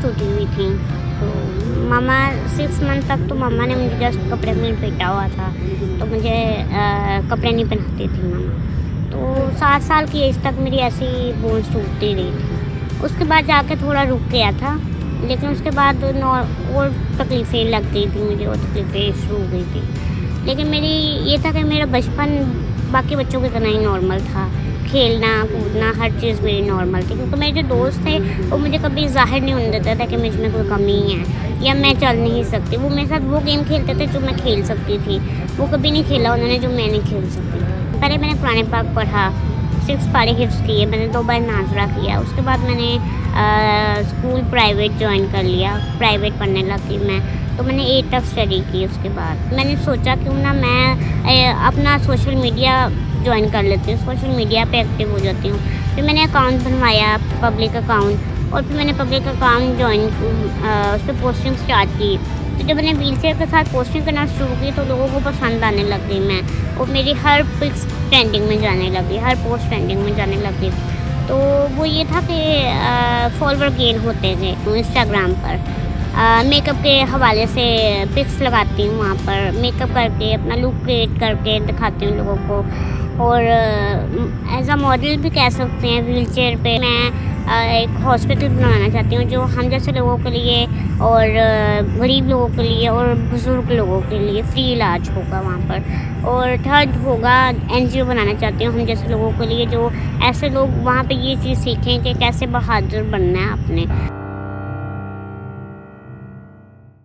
टूटी हुई थी। तो मामा 6 मंथ तक तो मामा ने मुझे जस्ट कपड़े में लपेटा हुआ था, तो मुझे कपड़े नहीं पहनाती थी मामा। तो 7 साल की एज तक मेरी ऐसी बोन्स टूटती रही थी। उसके बाद जाके थोड़ा रुक गया था, लेकिन उसके बाद और तकलीफ़ें लग गई थी मुझे, और तकलीफ़ें शुरू हो गई थी। लेकिन मेरी ये था कि मेरा बचपन बाकी बच्चों की तरह ही नॉर्मल था। खेलना कूदना हर चीज़ मेरी नॉर्मल थी, क्योंकि मेरे जो दोस्त थे वो मुझे कभी ज़ाहिर नहीं होने देता था कि मुझ में कोई कमी है या मैं चल नहीं सकती। वो मेरे साथ वो गेम खेलते थे जो मैं खेल सकती थी, वो कभी नहीं खेला उन्होंने जो मैं नहीं खेल सकती। पहले मैंने कुरान पाक पढ़ा, 6 पारे हिफ्ज़ किए, मैंने 2 बार नाज़रा किया। उसके बाद मैंने स्कूल प्राइवेट ज्वाइन कर लिया, प्राइवेट पढ़ने लगी मैं। तो मैंने 8 तक स्टडी की। उसके बाद मैंने सोचा क्यों ना मैं अपना सोशल मीडिया ज्वाइन कर लेती हूँ, सोशल मीडिया पे एक्टिव हो जाती हूँ। फिर मैंने अकाउंट बनवाया, पब्लिक अकाउंट, और फिर मैंने पब्लिक अकाउंट ज्वाइन उस पर पोस्टिंग स्टार्ट की। तो जब मैंने व्हीलचेयर के साथ पोस्टिंग करना शुरू की तो लोगों को पसंद आने लग गई मैं, और मेरी हर पिक्स ट्रेंडिंग में जाने लगी, हर पोस्ट ट्रेंडिंग में जाने लगी। तो वो ये था कि फॉलोवर गेन होते थे इंस्टाग्राम पर। मेकअप के हवाले से पिक्स लगाती हूँ वहाँ पर, मेकअप करके अपना लुक क्रिएट करके दिखाती हूँ लोगों को। और एज अ मॉडल भी कह सकते हैं, व्हीलचेयर पे मैं एक हॉस्पिटल बनाना चाहती हूँ जो हम जैसे लोगों के लिए और गरीब लोगों के लिए और बुज़ुर्ग लोगों के लिए फ्री इलाज होगा वहाँ पर। और थर्ड होगा NGO बनाना चाहती हूँ हम जैसे लोगों के लिए, जो ऐसे लोग वहाँ पे ये चीज़ सीखें कि कैसे बहादुर बनना है अपने।